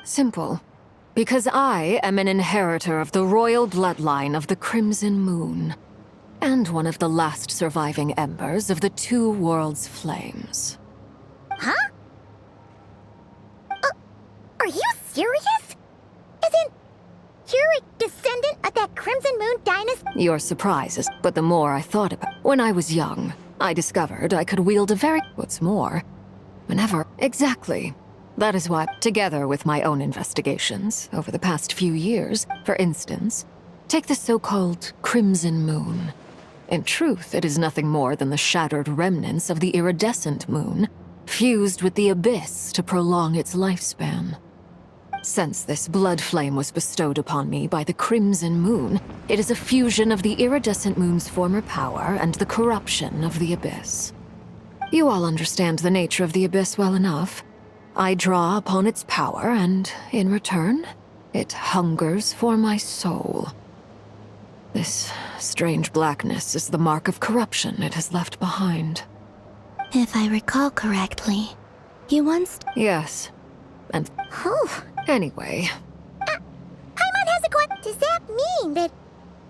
Simple. Because I am an inheritor of the royal bloodline of the Crimson Moon, and one of the last surviving embers of the Two Worlds' flames. Huh? Are you serious? Isn't you're a descendant of that Crimson Moon dynasty? Your surprises, but the more I thought about it, when I was young, I discovered I could wield a very... What's more, whenever... Exactly. That is why, together with my own investigations over the past few years, for instance, take the so-called Crimson Moon. In truth, it is nothing more than the shattered remnants of the iridescent moon, fused with the abyss to prolong its lifespan. Since this blood flame was bestowed upon me by the Crimson Moon, it is a fusion of the iridescent moon's former power and the corruption of the abyss. You all understand the nature of the abyss well enough. I draw upon its power, and in return, it hungers for my soul. This strange blackness is the mark of corruption it has left behind. If I recall correctly, you once... Yes. And... Oh. Anyway... Paimon has a question. Does that mean that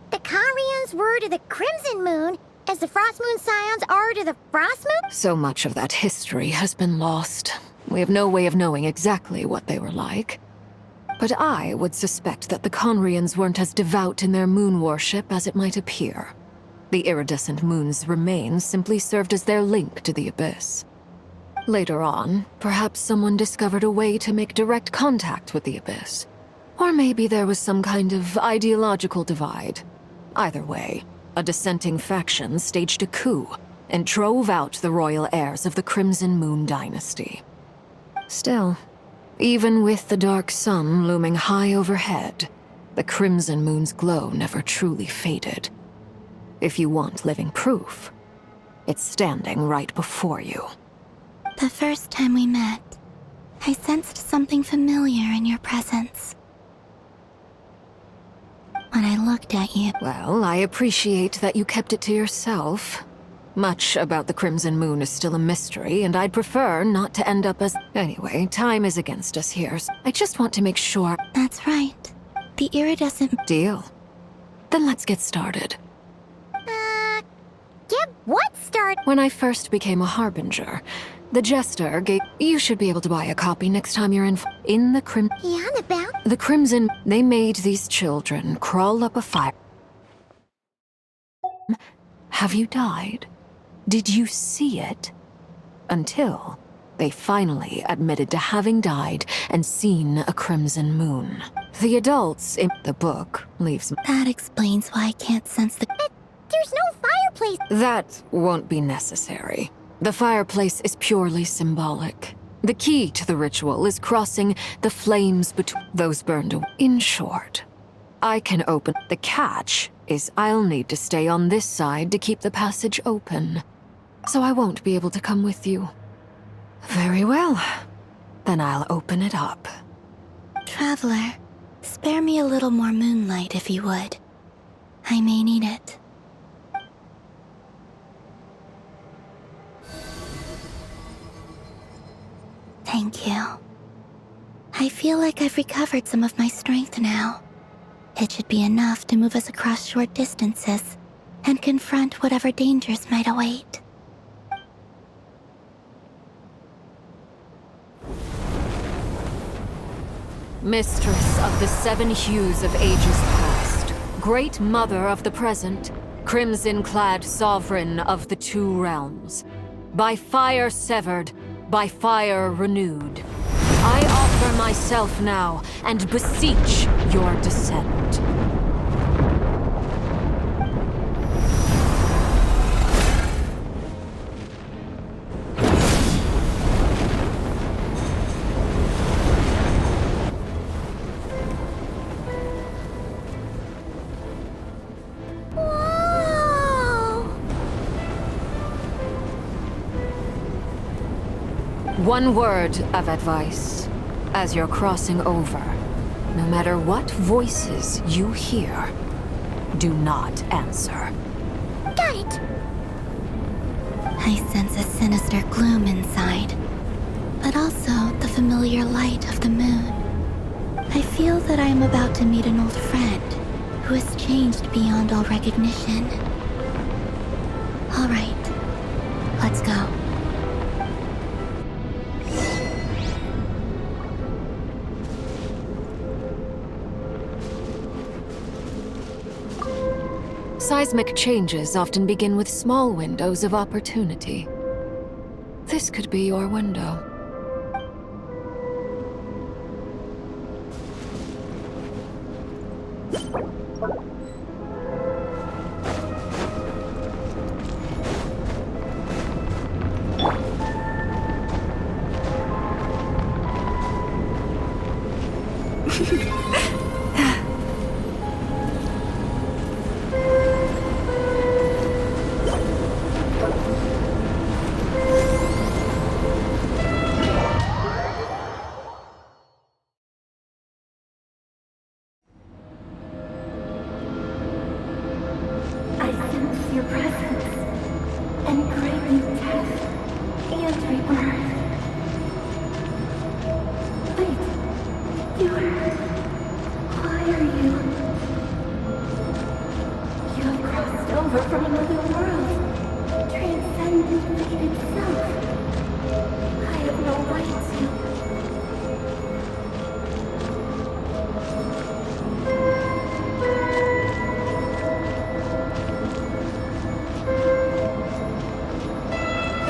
the Conrians were to the Crimson Moon as the Frost Moon Scions are to the Frost Moon? So much of that history has been lost. We have no way of knowing exactly what they were like. But I would suspect that the Conrians weren't as devout in their moon worship as it might appear. The iridescent moon's remains simply served as their link to the abyss. Later on, perhaps someone discovered a way to make direct contact with the abyss. Or maybe there was some kind of ideological divide. Either way, a dissenting faction staged a coup and drove out the royal heirs of the Crimson Moon dynasty. Still, even with the dark sun looming high overhead, the Crimson Moon's glow never truly faded. If you want living proof, it's standing right before you. The first time we met, I sensed something familiar in your presence. When I looked at you... Well, I appreciate that you kept it to yourself. Much about the Crimson Moon is still a mystery, and I'd prefer not to end up as... Anyway, time is against us here, so I just want to make sure... That's right. The iridescent... Deal. Then let's get started. Get what started? When I first became a Harbinger, the Jester gave... You should be able to buy a copy next time you're in the Yeah, about... The Crimson... They made these children crawl up a fire. Have you died? Did you see it? Until they finally admitted to having died and seen a Crimson Moon. The adults in the book leaves... That explains why I can't sense the... There's no fireplace! That won't be necessary. The fireplace is purely symbolic. The key to the ritual is crossing the flames between those burned away. In short, I can open... The catch is I'll need to stay on this side to keep the passage open. So I won't be able to come with you. Very well. Then I'll open it up. Traveler, spare me a little more moonlight if you would. I may need it. Thank you. I feel like I've recovered some of my strength now. It should be enough to move us across short distances and confront whatever dangers might await. Mistress of the seven hues of ages past, great mother of the present, crimson-clad sovereign of the two realms, by fire severed, by fire renewed, I offer myself now and beseech your descent. One word of advice. As you're crossing over, no matter what voices you hear, do not answer. Got it! I sense a sinister gloom inside, but also the familiar light of the moon. feel that I am about to meet an old friend who has changed beyond all recognition. All right, let's go. Seismic changes often begin with small windows of opportunity. This could be your window. I sense your presence and craving death and rebirth. Wait, why are you? You have crossed over from another world, transcended fate itself. I have no right to.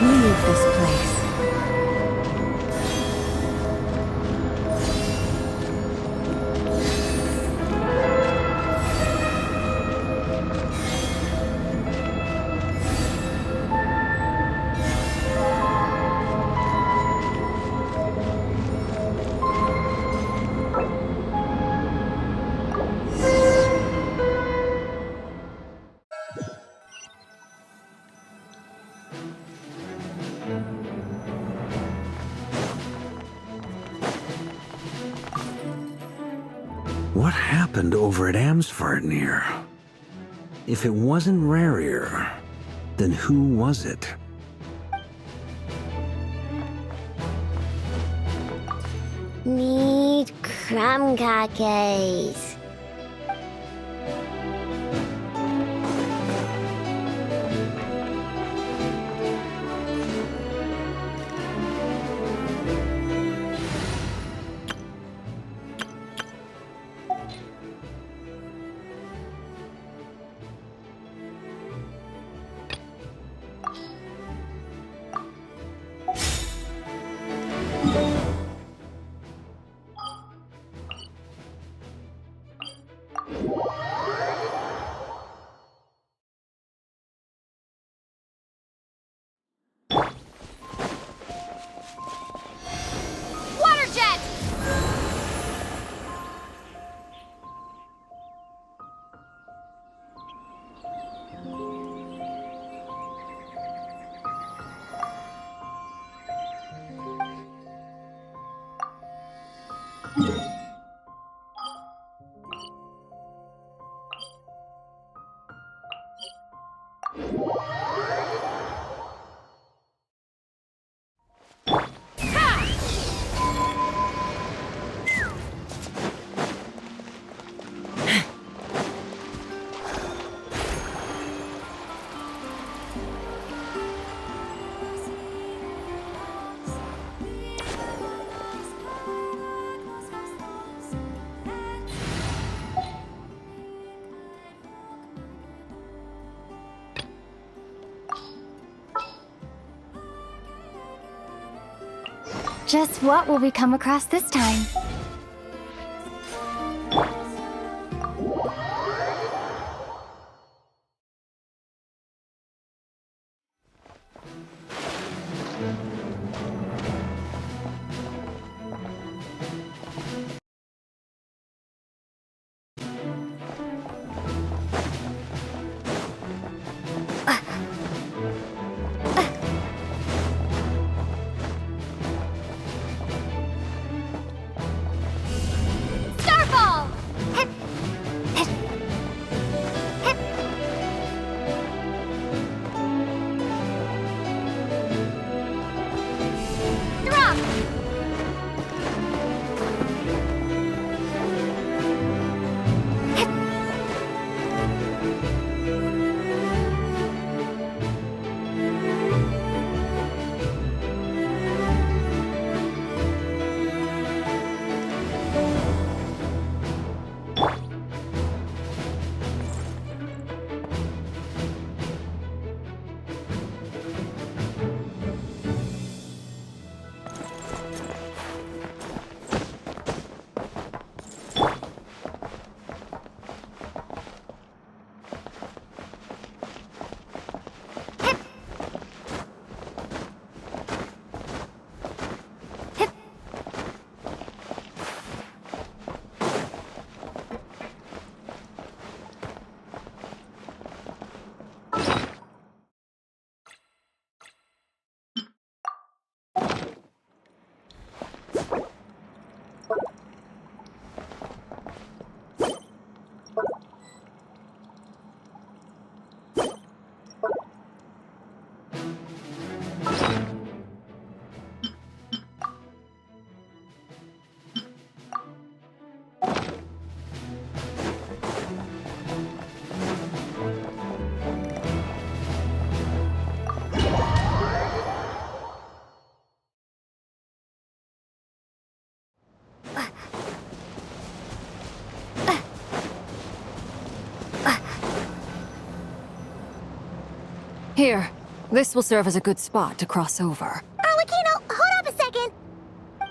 Leave this place. What happened over at Amsvarnir? If it wasn't Rarier, then who was it? Need crumcakes. Water jet! Just what will we come across this time? Here, this will serve as a good spot to cross over. Arlecchino, hold up a second.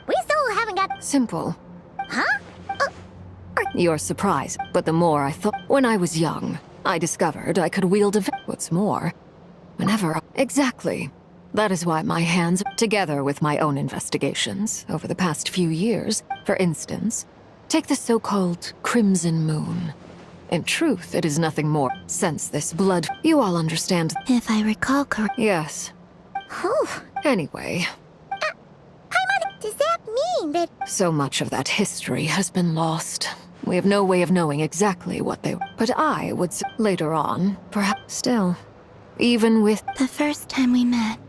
We still haven't got... Simple. Huh? You're surprised, but the more I thought... When I was young, I discovered I could wield a... What's more, whenever... Exactly. That is why my hands, together with my own investigations over the past few years, for instance, take the so-called Crimson Moon. In truth, it is nothing more. Since this blood... You all understand. If I recall correctly. Yes. Whew. Anyway, Does that mean that... so much of that history has been lost. We have no way of knowing exactly what they... But I would later on, perhaps still. Even with... The first time we met,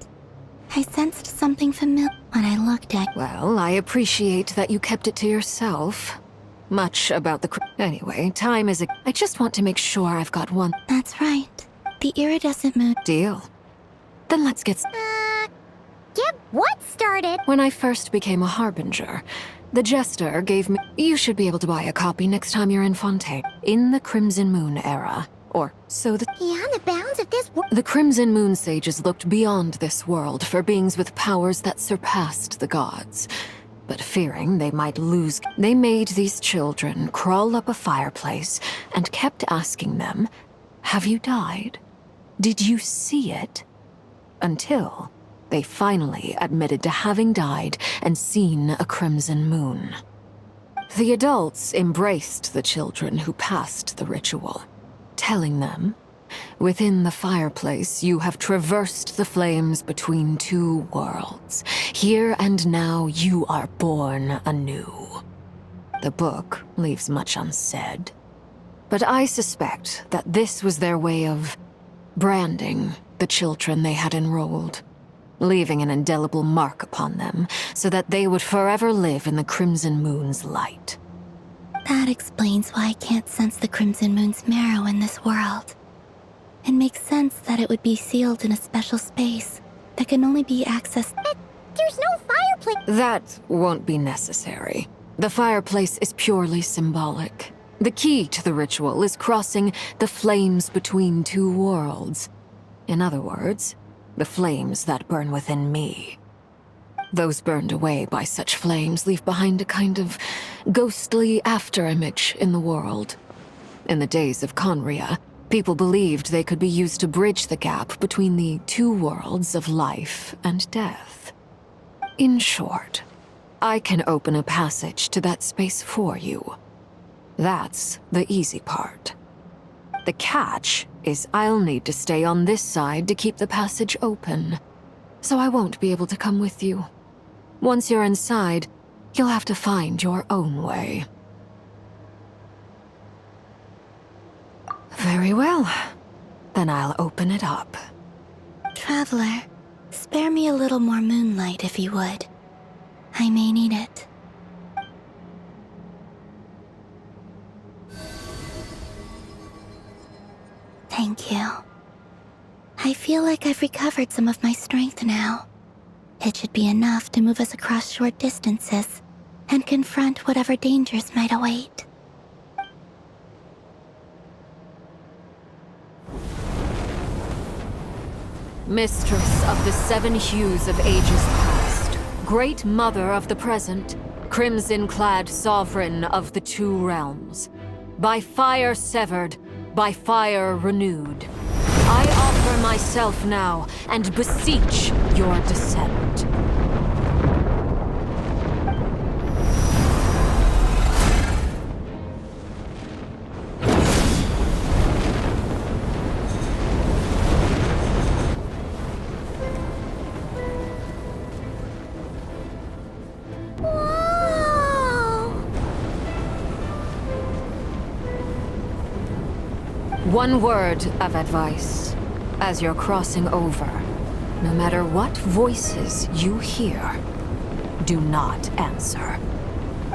I sensed something familiar when I looked at... Well, I appreciate that you kept it to yourself. Much about the... Anyway, time is a... I just want to make sure I've got one... That's right. The iridescent moon. Deal. Then let's get... Get what started? When I first became a Harbinger, the Jester gave me... You should be able to buy a copy next time you're in Fontaine. In the Crimson Moon era. Or so the... Beyond the bounds of this world. The Crimson Moon sages looked beyond this world for beings with powers that surpassed the gods. But fearing they might lose, they made these children crawl up a fireplace and kept asking them, "Have you died? Did you see it?" Until they finally admitted to having died and seen a crimson moon. The adults embraced the children who passed the ritual, telling them, "Within the fireplace, you have traversed the flames between two worlds. Here and now, you are born anew." The book leaves much unsaid, but I suspect that this was their way of branding the children they had enrolled, leaving an indelible mark upon them so that they would forever live in the Crimson Moon's light. That explains why I can't sense the Crimson Moon's marrow in this world. It makes sense that it would be sealed in a special space that can only be accessed. But there's no fireplace. That won't be necessary. The fireplace is purely symbolic. The key to the ritual is crossing the flames between two worlds. In other words, the flames that burn within me. Those burned away by such flames leave behind a kind of ghostly afterimage in the world. In the days of Conria, people believed they could be used to bridge the gap between the two worlds of life and death. In short, I can open a passage to that space for you. That's the easy part. The catch is I'll need to stay on this side to keep the passage open, so I won't be able to come with you. Once you're inside, you'll have to find your own way. Very well. Then I'll open it up. Traveler, spare me a little more moonlight if you would. I may need it. Thank you. I feel like I've recovered some of my strength now. It should be enough to move us across short distances and confront whatever dangers might await. Mistress of the seven hues of ages past, great mother of the present, crimson-clad sovereign of the two realms, by fire severed, by fire renewed, I offer myself now and beseech your descent. One word of advice. As you're crossing over, no matter what voices you hear, do not answer.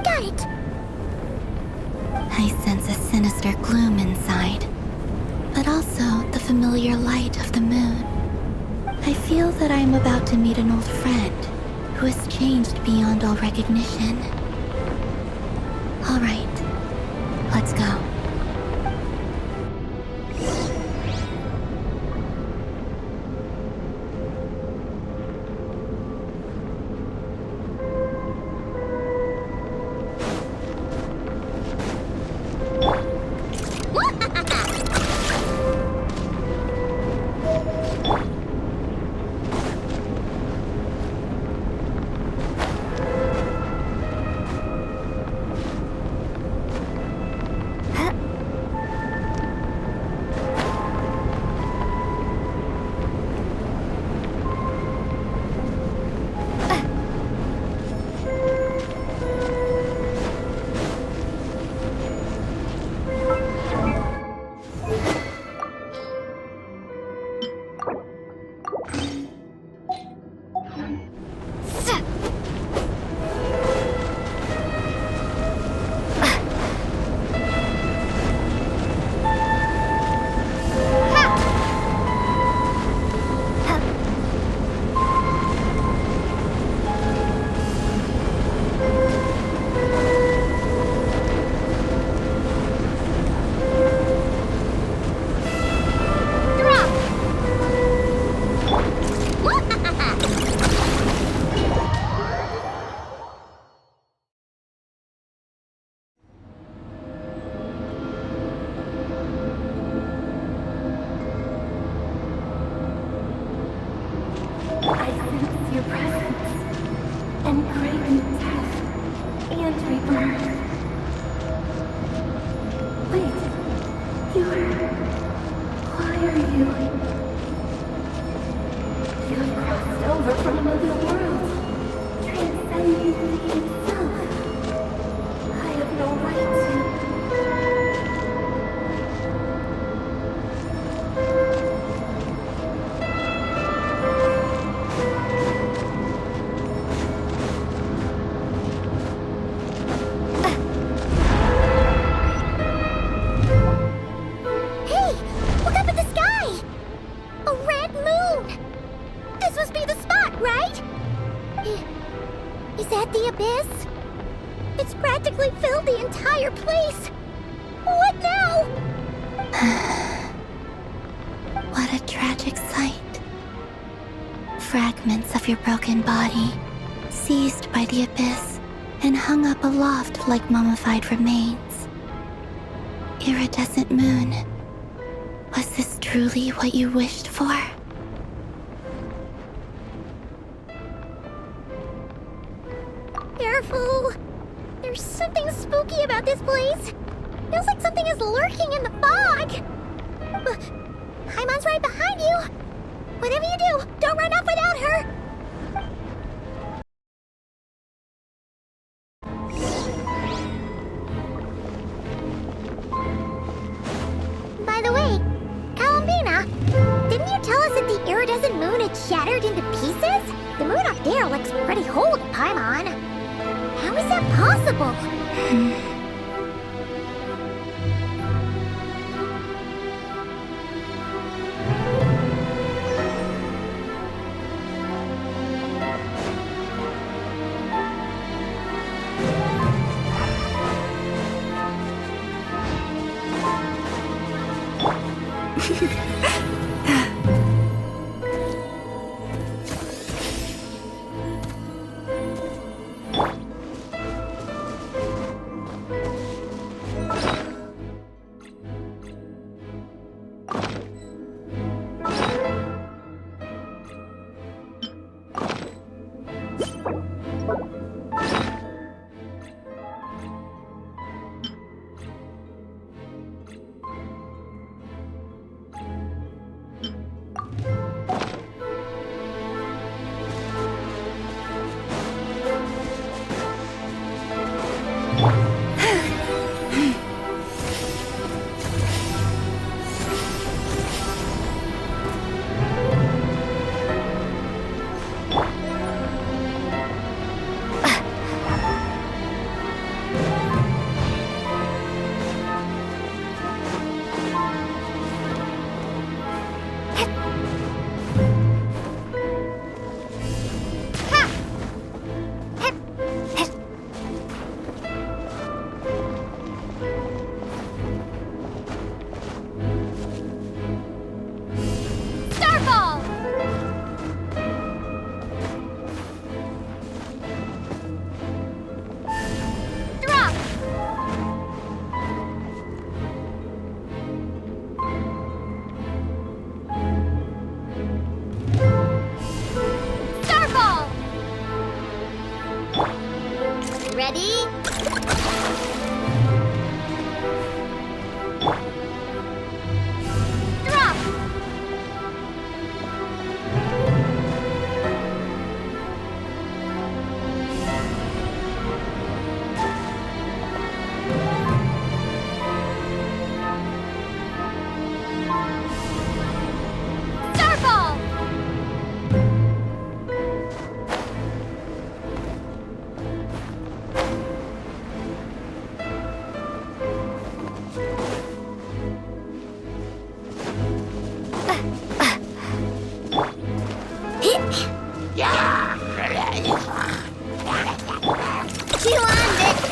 Got it. I sense a sinister gloom inside, but also the familiar light of the moon. I feel that I am about to meet an old friend who has changed beyond all recognition. All right, let's go. the entire place! What now? What a tragic sight. Fragments of your broken body, seized by the abyss, and hung up aloft like mummified remains. Iridescent moon, was this truly what you wished for? Careful! There's something spooky about this place. Feels like something is lurking in the fog. Paimon's right behind you. Whatever you do, don't run off without her. By the way, Columbina, didn't you tell us that the iridescent moon had shattered into pieces? The moon up there looks pretty whole to Paimon. How is that possible? Ready? Drop! Starball! Chew on, bitch!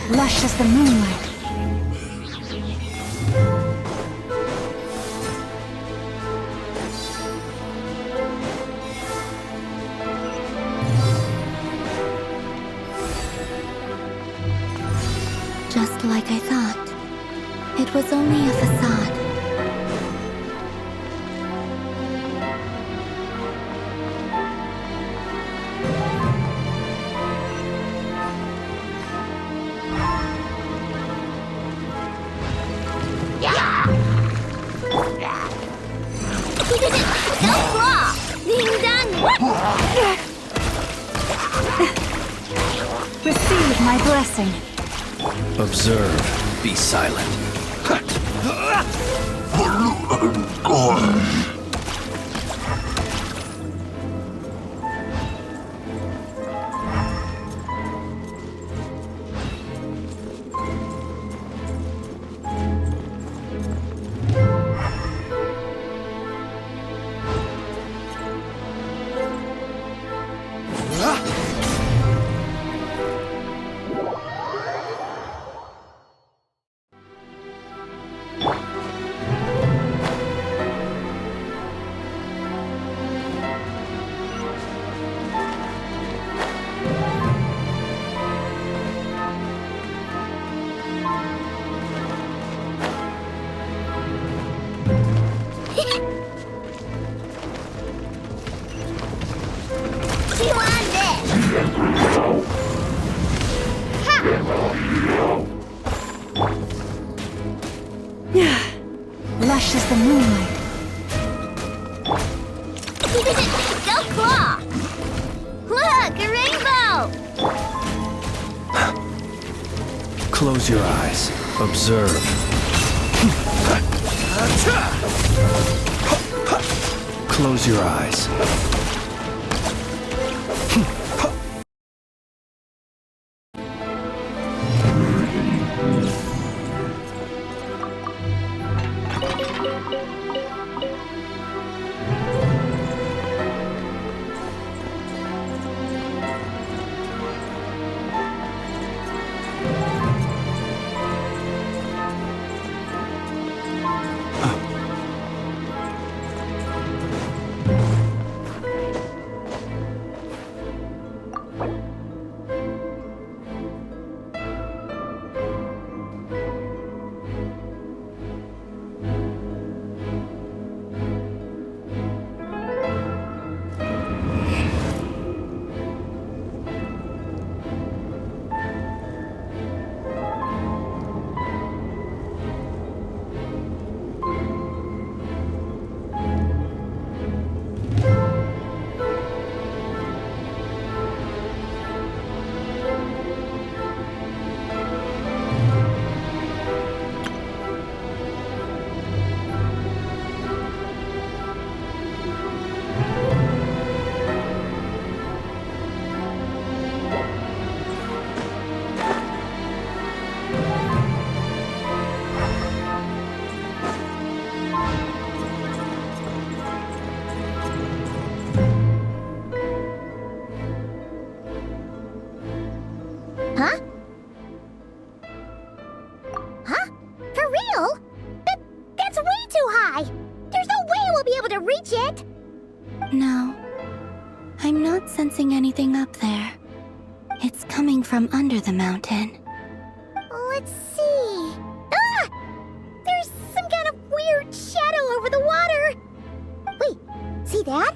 Lush as the moonlight. Just like I thought. It was only a facade. Don't claw! Being done! Receive my blessing. Observe. Be silent. Lush as the moonlight. Go claw! Look, a rainbow! Close your eyes. Observe. Close your eyes. Huh? Huh? For real? That's way too high! There's no way we'll be able to reach it! No. I'm not sensing anything up there. It's coming from under the mountain. Let's see... Ah! There's some kind of weird shadow over the water! Wait, see that?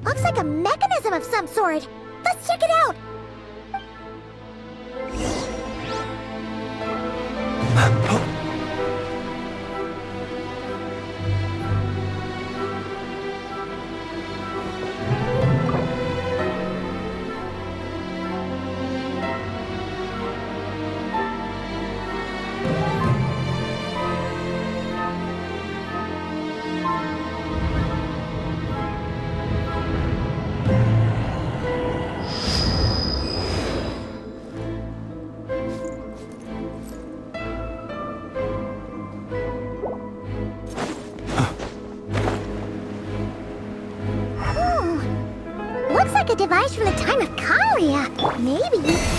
Looks like a mechanism of some sort. Let's check it out! Looks like a device from the time of Kalia. Maybe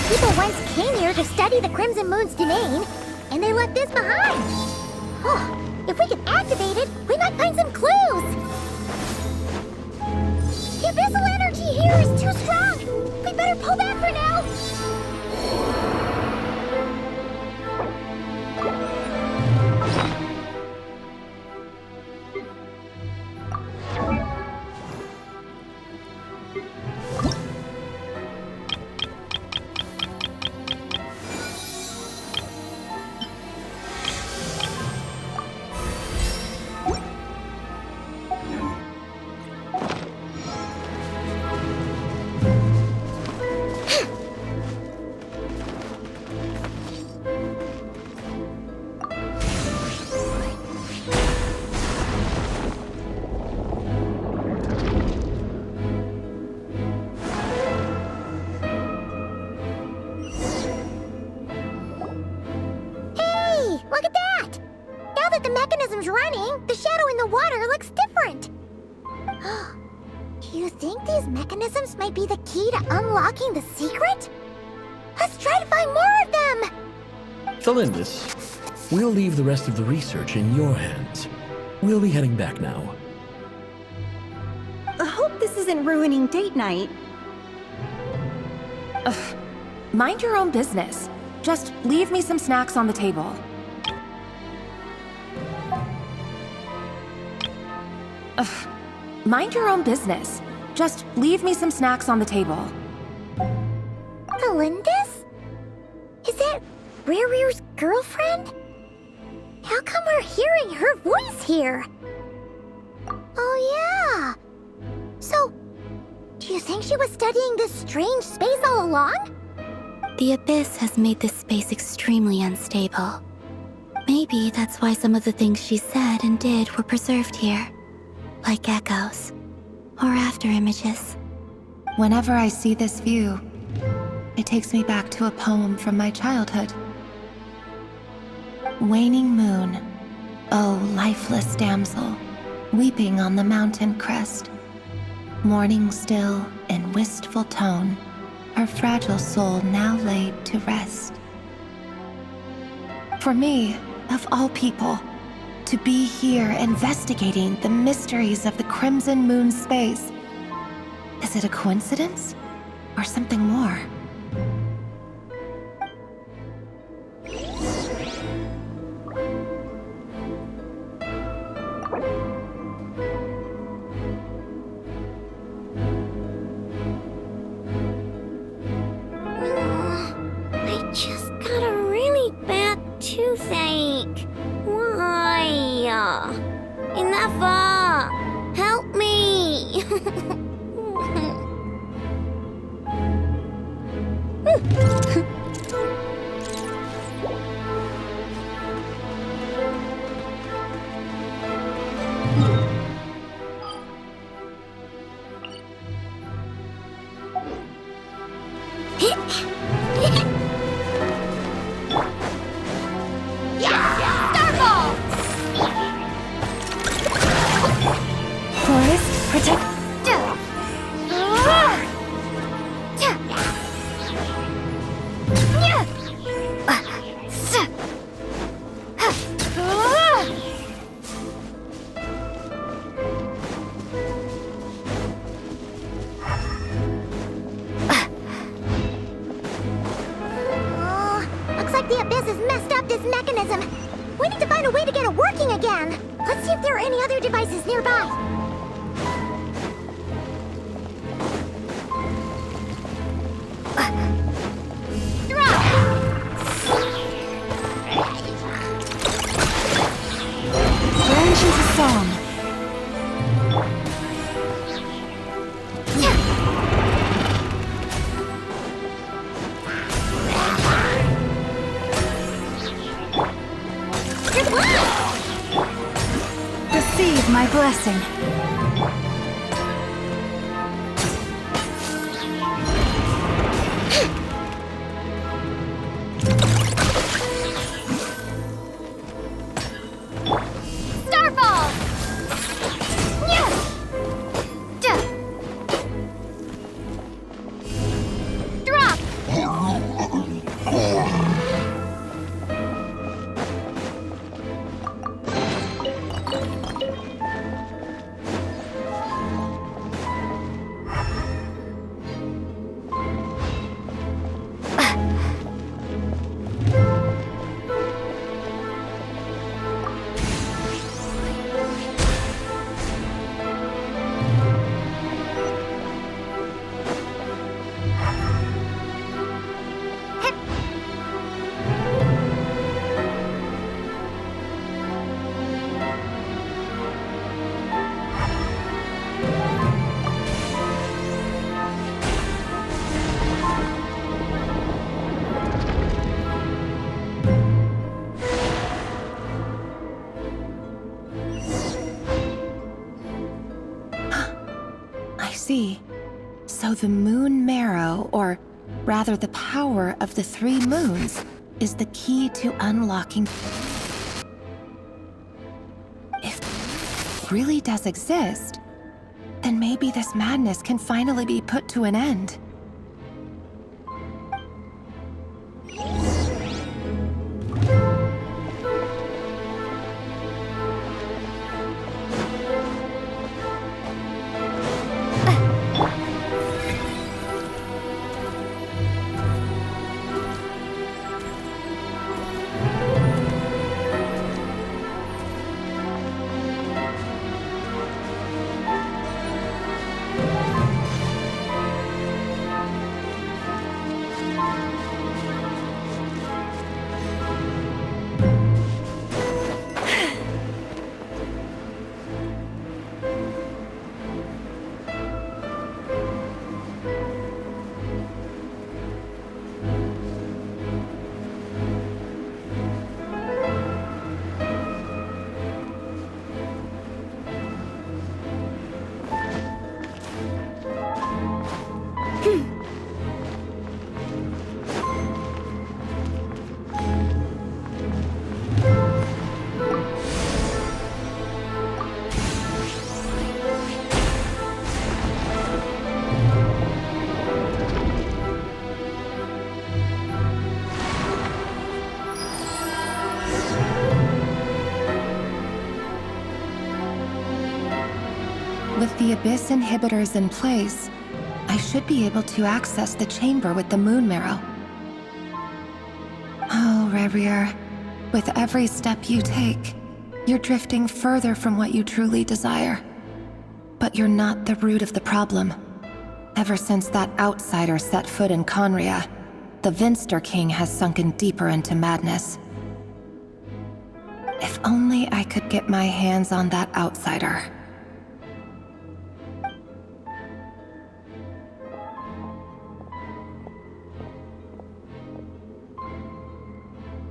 people once came here to study the Crimson Moon's domain, and they left this behind. Oh, if we can activate it, we might find some clues. The abyssal energy here is too strong. We better pull back for now. Look at that! Now that the mechanism's running, the shadow in the water looks different. Do you think these mechanisms might be the key to unlocking the secret? Let's try to find more of them! Thalindis, we'll leave the rest of the research in your hands. We'll be heading back now. I hope this isn't ruining date night. Ugh. Mind your own business. Just leave me some snacks on the table. Ugh. Mind your own business. Just leave me some snacks on the table. Galindis? Is that Rare's girlfriend? How come we're hearing her voice here? Oh yeah. So, do you think she was studying this strange space all along? The Abyss has made this space extremely unstable. Maybe that's why some of the things she said and did were preserved here. Like echoes. Or after images. Whenever I see this view, it takes me back to a poem from my childhood. Waning moon, oh lifeless damsel, weeping on the mountain crest, mourning still in wistful tone, her fragile soul now laid to rest. For me, of all people, to be here investigating the mysteries of the Crimson Moon space, is it a coincidence or something more? I just got a really bad toothache. Why? Enough! Help me! Forest, protect. Looks like the Abyss has messed up this mechanism. We need to find a way to get it working again. Let's see if there are any other devices nearby. Branches a song. Receive my blessing. Starfall! Drop! I see. So the moon marrow, or rather the power of the 3 moons, is the key to unlocking. If it really does exist, then maybe this madness can finally be put to an end. the Abyss inhibitor's in place, I should be able to access the chamber with the moon marrow. Oh, Rerir, with every step you take, you're drifting further from what you truly desire. But you're not the root of the problem. Ever since that outsider set foot in Conria, the Vinster King has sunken deeper into madness. If only I could get my hands on that outsider.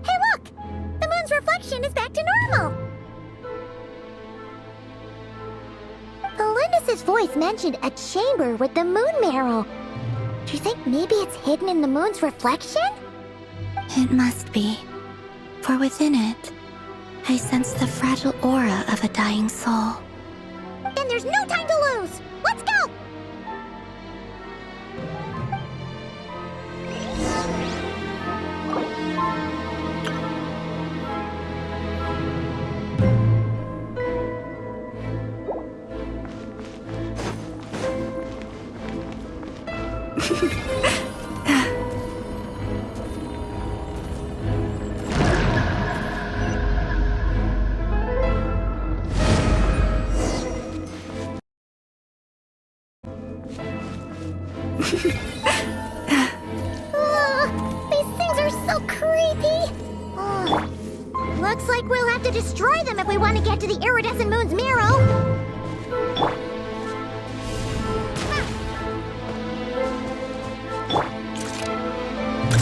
Hey look! The moon's reflection is back to normal! Elendis' voice mentioned a chamber with the moon marrow. Do you think maybe it's hidden in the moon's reflection? It must be. For within it, I sense the fragile aura of a dying soul. Then there's no time to lose! Let's go! These things are so creepy! Looks like we'll have to destroy them if we want to get to the iridescent moon's marrow!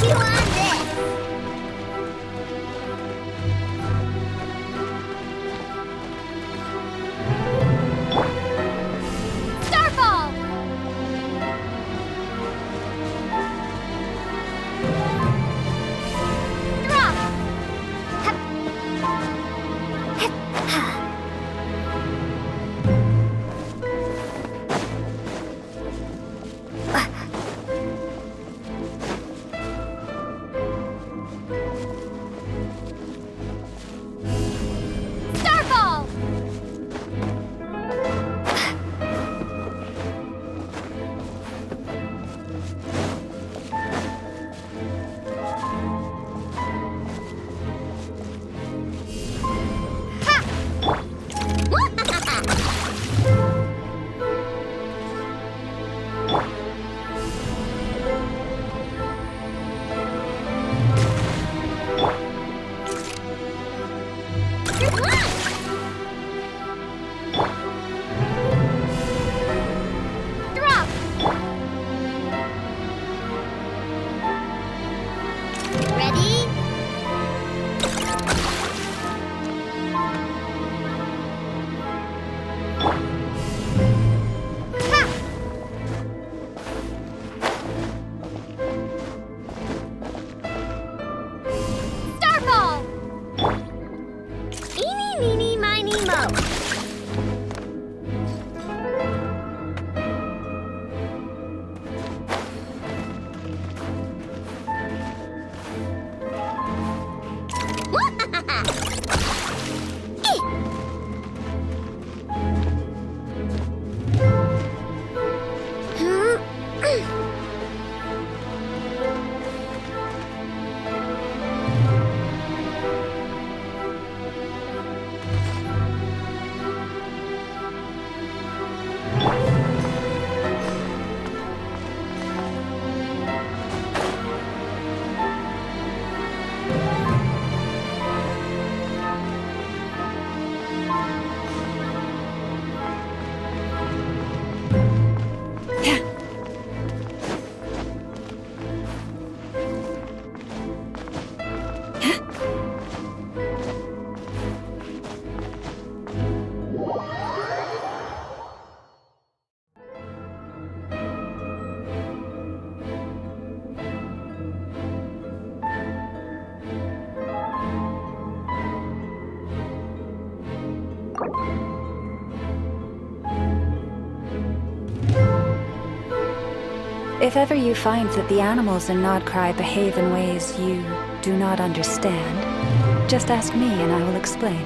You want this? Starfall! Drop! Starfall! Good luck! Drop! Ready? Ha! Starfall! Eeny, meeny, miny, mo. If ever you find that the animals in Nodcry behave in ways you do not understand, just ask me and I will explain.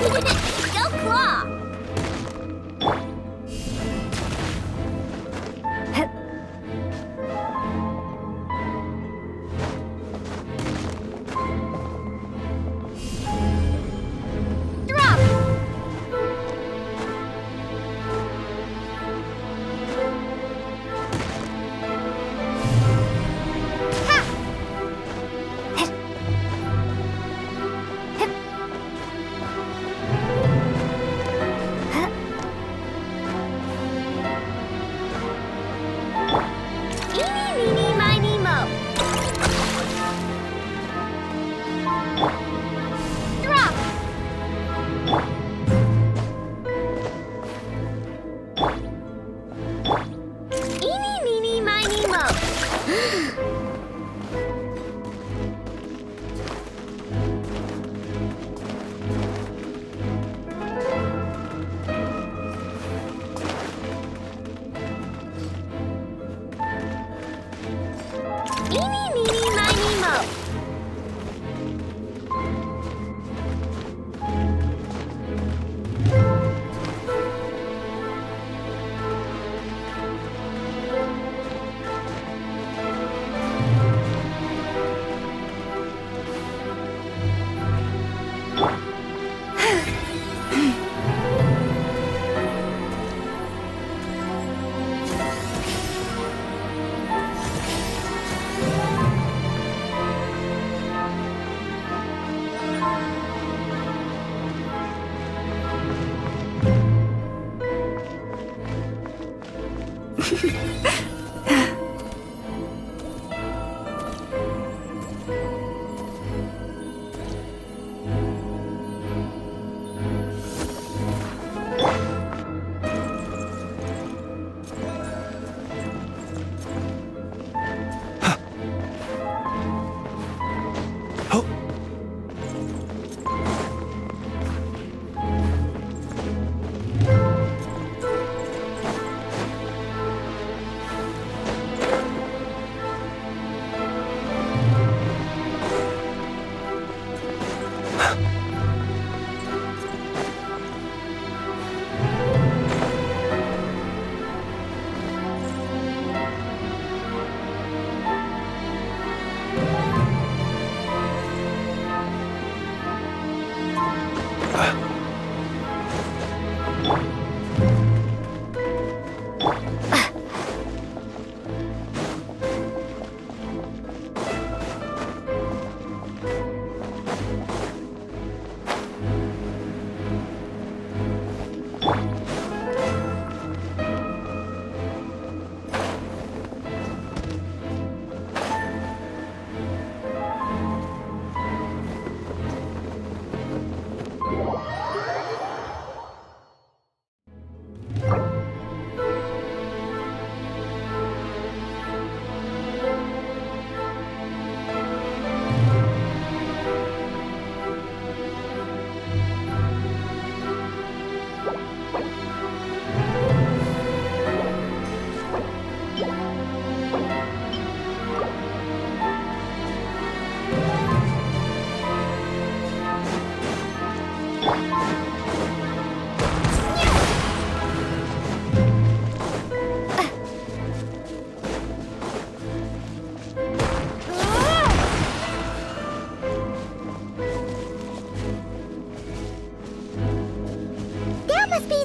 Go Claw! Drop! Eeny, meeny, miny, mo. Drop! Eeny, meeny, miny, mo. Eeny, meeny, miny, mo.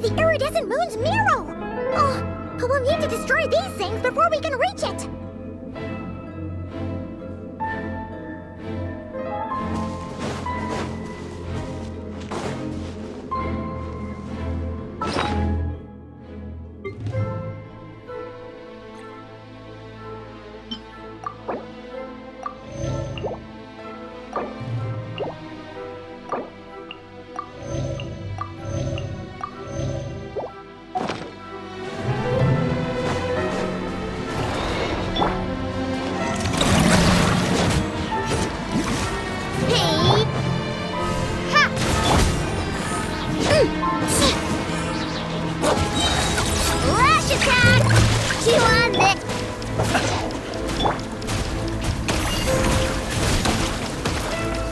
the iridescent moon's mirror! Oh, but we'll need to destroy these things before we can reach it!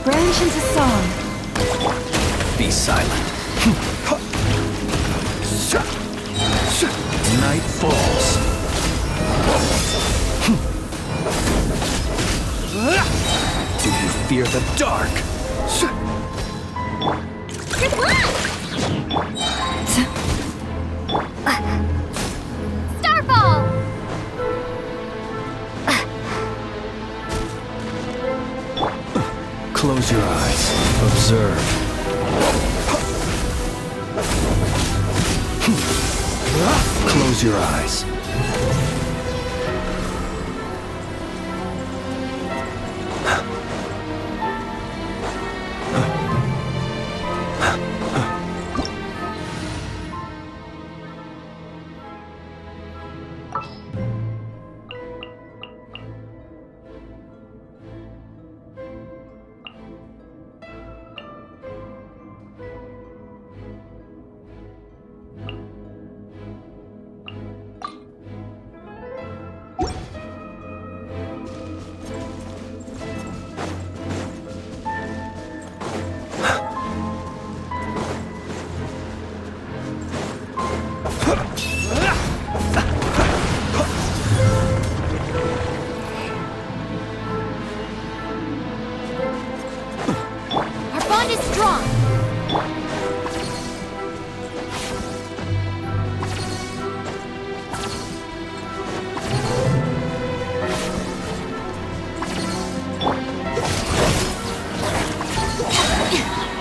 Branch into song. Be silent. Night falls. Do you fear the dark? Good luck! Starfall! Close your eyes. Observe. Close your eyes. Our bond is strong.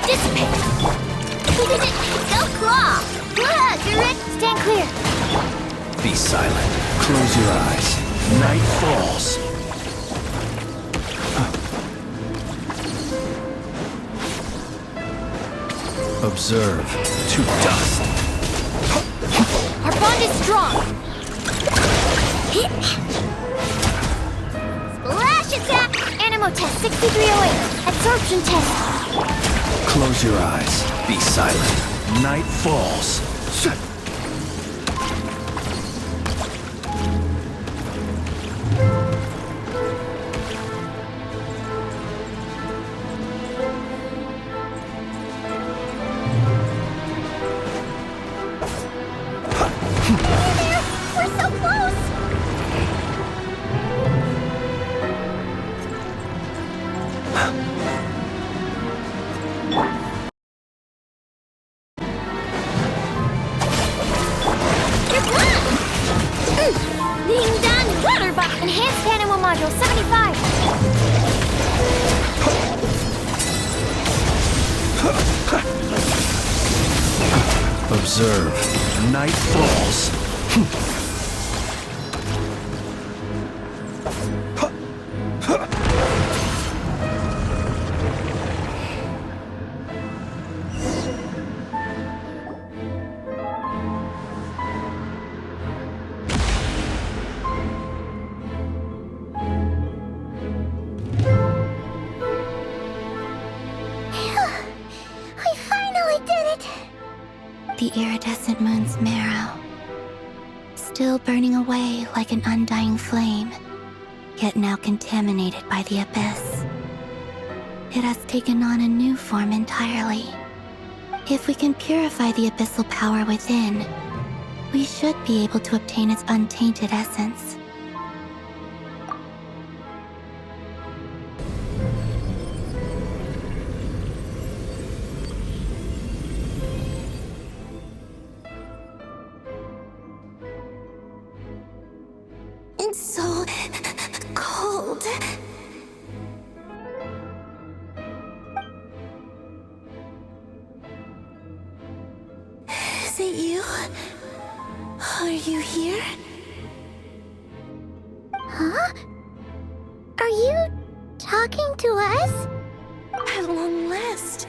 Dissipate. Go claw. You're ready. Stand clear. Be silent. Close your eyes. Night falls. Observe to dust. Our bond is strong. Splash attack. Animo test 6308. Absorption test. Close your eyes. Be silent. Night falls. We're so close. Good luck. Being done. Waterbot. Enhanced Animo Module 75. Observe. Night falls. We finally did it. The iridescent moon's marrow, still burning away like an undying flame, yet now contaminated by the abyss. It has taken on a new form entirely. If we can purify the abyssal power within, we should be able to obtain its untainted essence. It's so cold. Is it you? Are you here? Huh? Are you talking to us? At long last,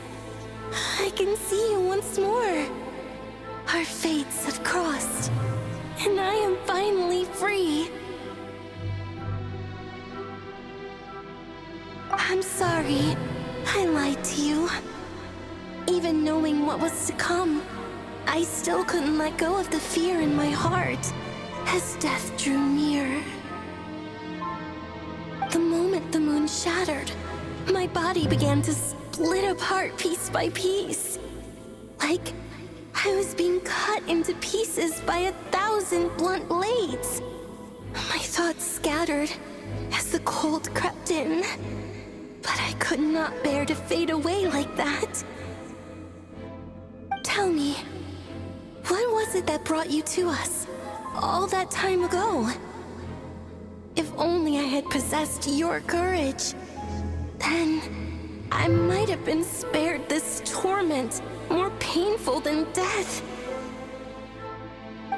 I can see you once more. Our fates have crossed, and I am finally free. I'm sorry, I lied to you. Even knowing what was to come, I still couldn't let go of the fear in my heart as death drew near. The moment the moon shattered, my body began to split apart piece by piece. like I was being cut into pieces by 1,000 blunt blades. My thoughts scattered as the cold crept in, but I could not bear to fade away like that. Tell me, what was it that brought you to us all that time ago? If only I had possessed your courage, then I might have been spared this torment more painful than death.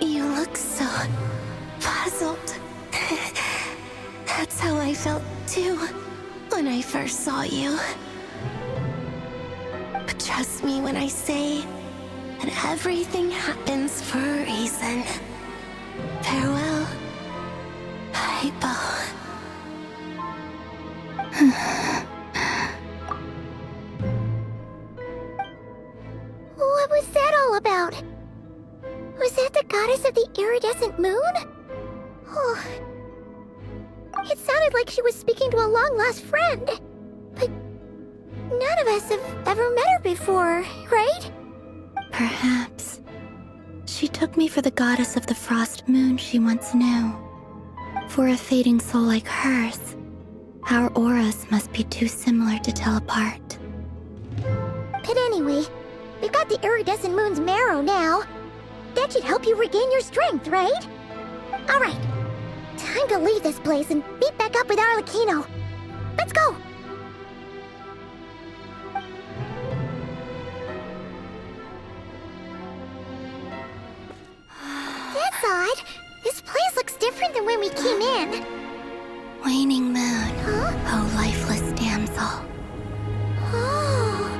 You look so puzzled. That's how I felt too when I first saw you. But trust me when I say that everything happens for a reason. Farewell, Hypo. What was that all about? Was that the goddess of the iridescent moon? Oh. It sounded like she was speaking to a long-lost friend. But none of us have ever met her before, right? Perhaps. She took me for the goddess of the frost moon she once knew. For a fading soul like hers, our auras must be too similar to tell apart. But anyway, we've got the iridescent moon's marrow now. That should help you regain your strength, right? Alright, time to leave this place and meet back up with Arlecchino. Let's go! That's odd. This place looks different than when we came in. Waning moon, Huh? oh lifeless damsel. Oh.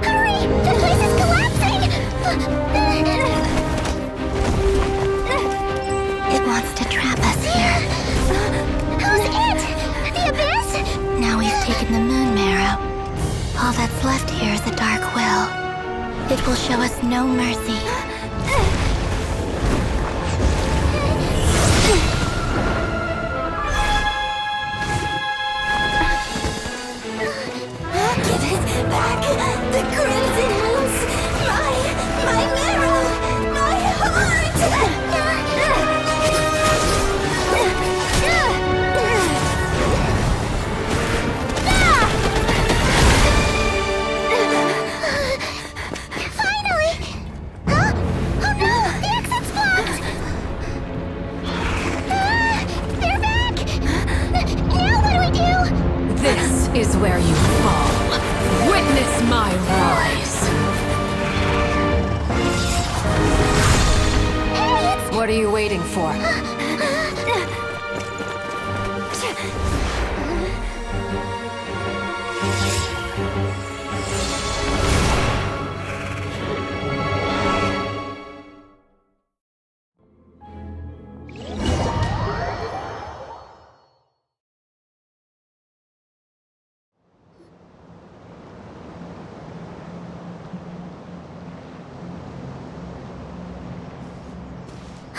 Hurry! The place is collapsing! It wants to trap us here. Who's it? The Abyss? Now we've taken the moon marrow. All that's left here is a dark will. It will show us no mercy. Give it back! The crimson moons! My marrow! My heart! Finally! Huh? Oh no! The exit's blocked! They're back! Now what do we do? This is where you fall. Witness my rise. Hey, it's... What are you waiting for?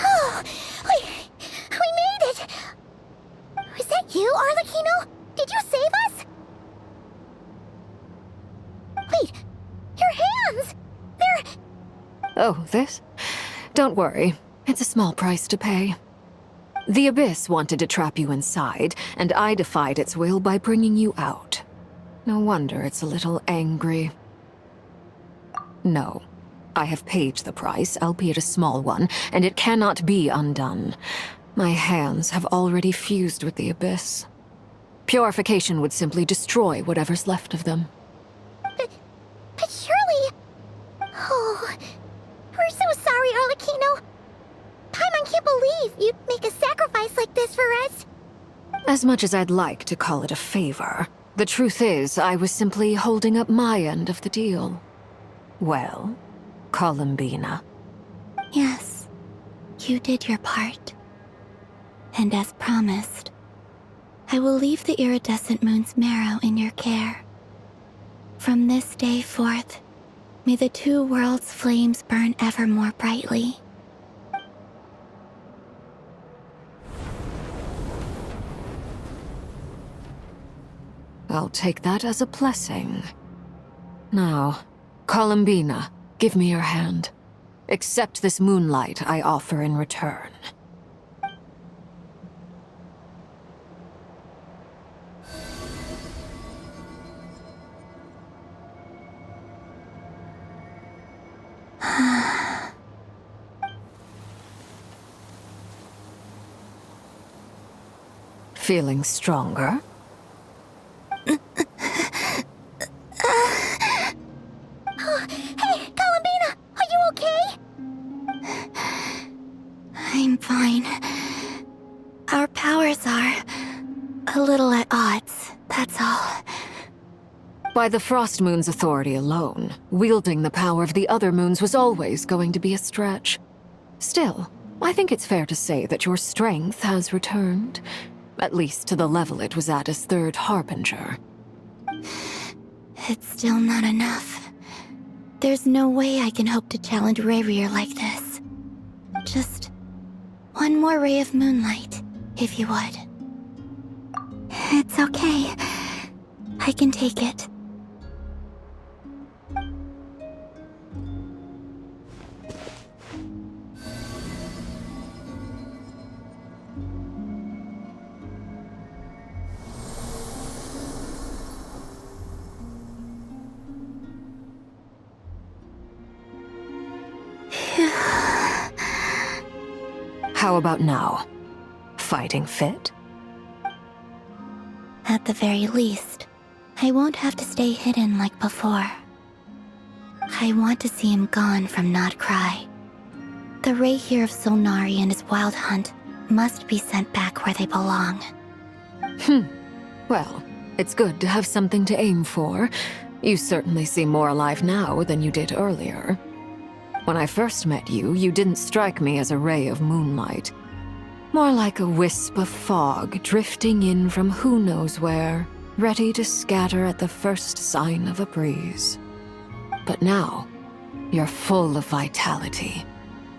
Oh, we made it! Was that you, Arlecchino? Did you save us? Wait, your hands! They're... Oh, this? Don't worry. It's a small price to pay. The Abyss wanted to trap you inside, and I defied its will by bringing you out. No wonder it's a little angry. No. I have paid the price, albeit a small one, and it cannot be undone. My hands have already fused with the Abyss. Purification would simply destroy whatever's left of them. But surely... Oh, we're so sorry, Arlecchino. Paimon can't believe you'd make a sacrifice like this for us. As much as I'd like to call it a favor, the truth is I was simply holding up my end of the deal. Well, Columbina. Yes, you did your part. And as promised, I will leave the iridescent moon's marrow in your care. From this day forth, may the two worlds' flames burn ever more brightly. I'll take that as a blessing. Now, Columbina, give me your hand. Accept this moonlight I offer in return. Feeling stronger? Hey, Columbina, are you okay? I'm fine. Our powers are a little at odds, that's all. By the Frost Moon's authority alone, wielding the power of the other moons was always going to be a stretch. Still, I think it's fair to say that your strength has returned. At least to the level it was at as Third Harbinger. It's still not enough. There's no way I can hope to challenge Rayrir like this. Just one more ray of moonlight, if you would. It's okay. I can take it. How about now? Fighting fit? At the very least, I won't have to stay hidden like before. I want to see him gone from Notcry. The Rayrir of Solnari and his wild hunt must be sent back where they belong. Well, it's good to have something to aim for. You certainly seem more alive now than you did earlier. When I first met you, you didn't strike me as a ray of moonlight. More like a wisp of fog drifting in from who knows where, ready to scatter at the first sign of a breeze. But now, you're full of vitality.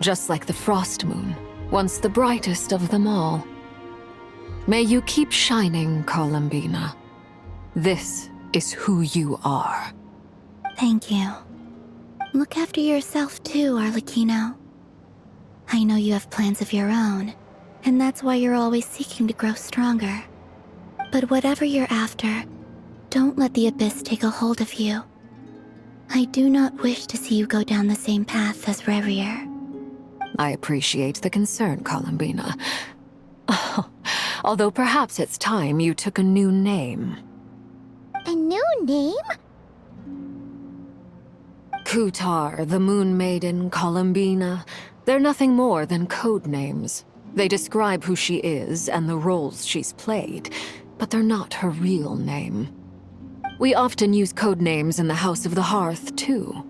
Just like the Frost Moon, once the brightest of them all. May you keep shining, Columbina. This is who you are. Thank you. Look after yourself too, Arlecchino. I know you have plans of your own, and that's why you're always seeking to grow stronger. But whatever you're after, don't let the Abyss take a hold of you. I do not wish to see you go down the same path as Rayrir. I appreciate the concern, Columbina. Although perhaps it's time you took a new name. A new name? Kutar, the Moon Maiden, Columbina, they're nothing more than code names. They describe who she is and the roles she's played, but they're not her real name. We often use code names in the House of the Hearth, too.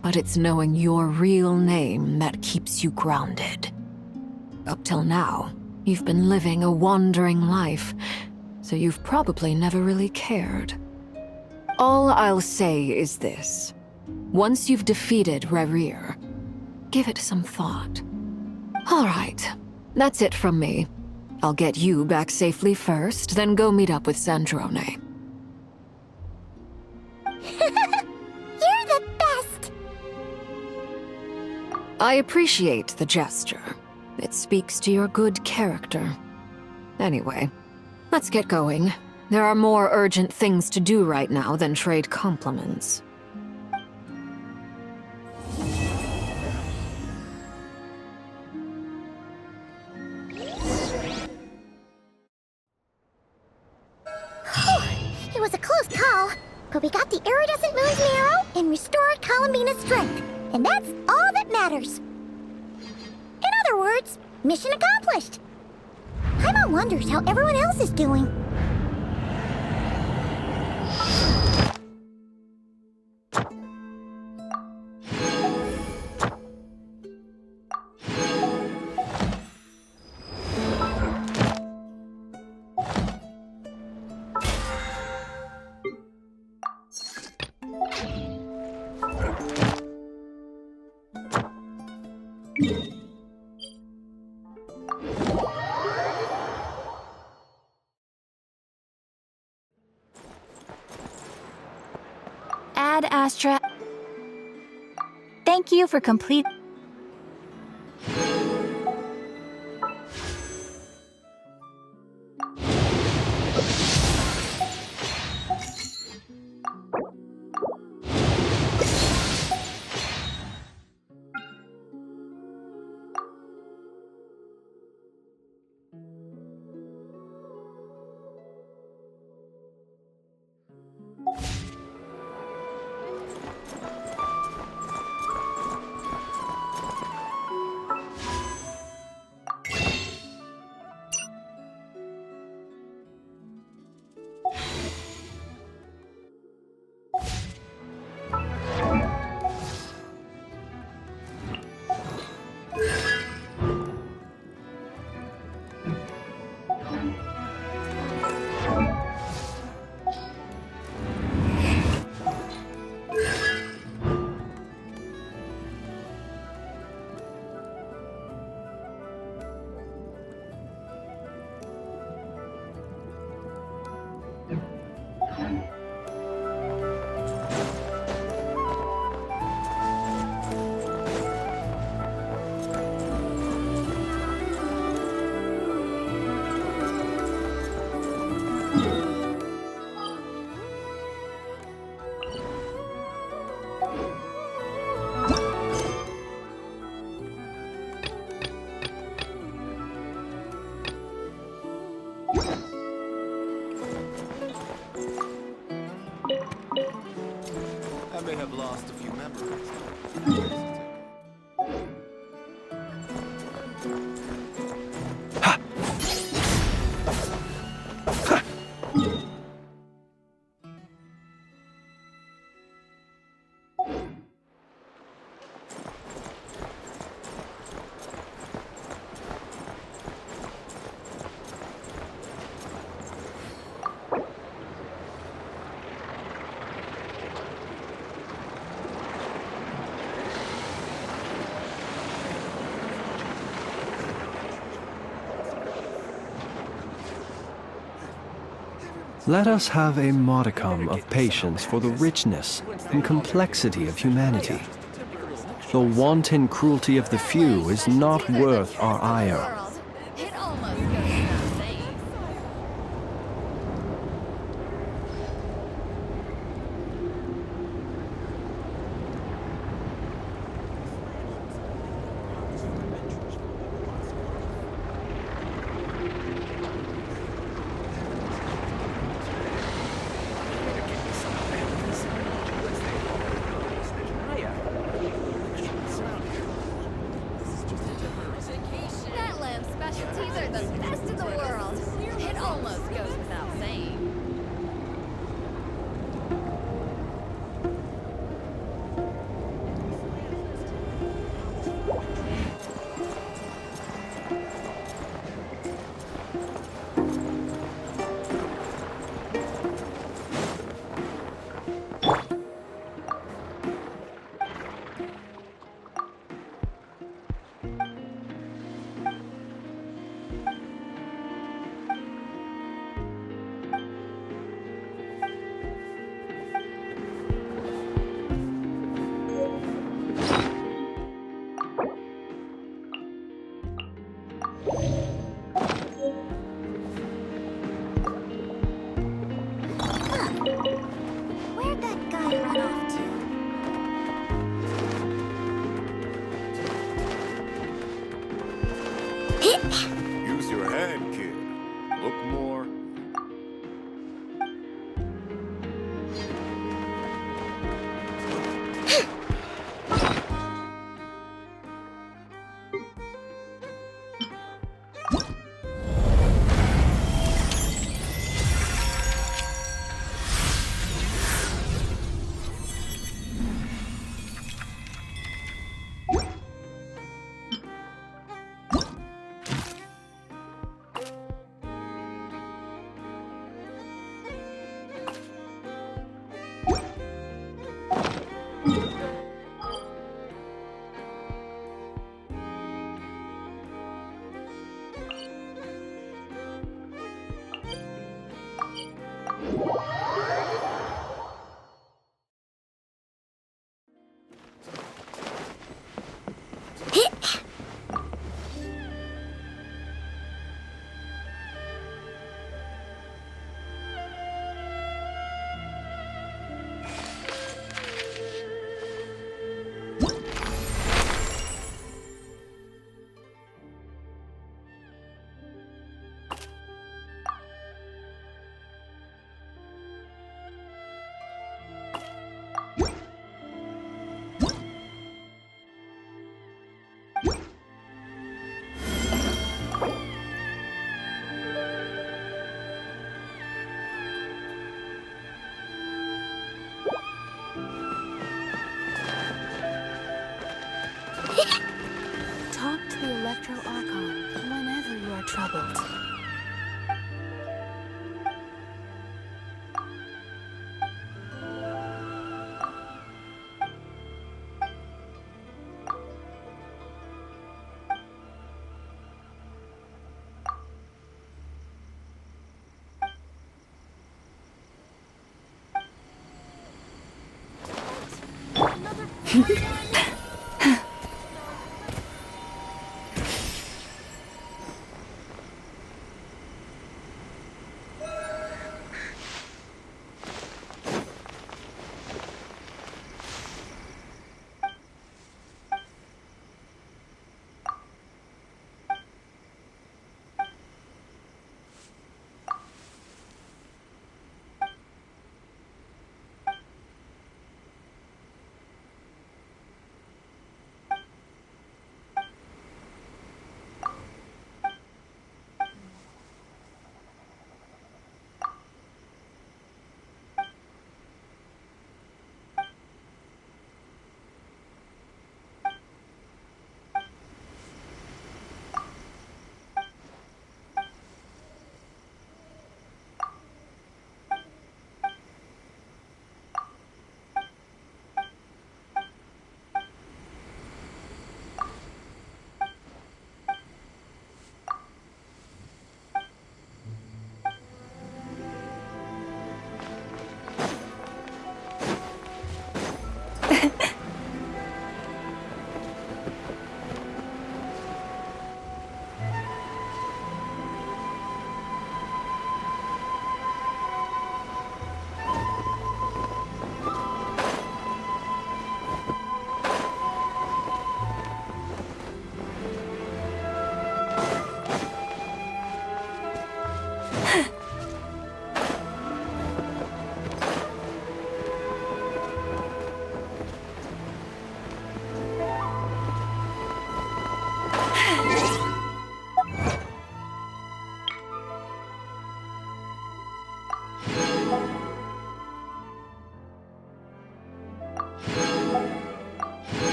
But it's knowing your real name that keeps you grounded. Up till now, you've been living a wandering life, so you've probably never really cared. All I'll say is this. Once you've defeated Rayrir, give it some thought. All right, that's it from me. I'll get you back safely first, then go meet up with Sandrone. You're the best! I appreciate the gesture. It speaks to your good character. Anyway, let's get going. There are more urgent things to do right now than trade compliments. It was a close call, but we got the Iridescent Moon's marrow and restored Columbina's strength, and that's all that matters. In other words, mission accomplished. Paimon wonders how everyone else is doing. Ad Astra. Thank you for complete. I may have lost a few memories. Let us have a modicum of patience for the richness and complexity of humanity. The wanton cruelty of the few is not worth our ire.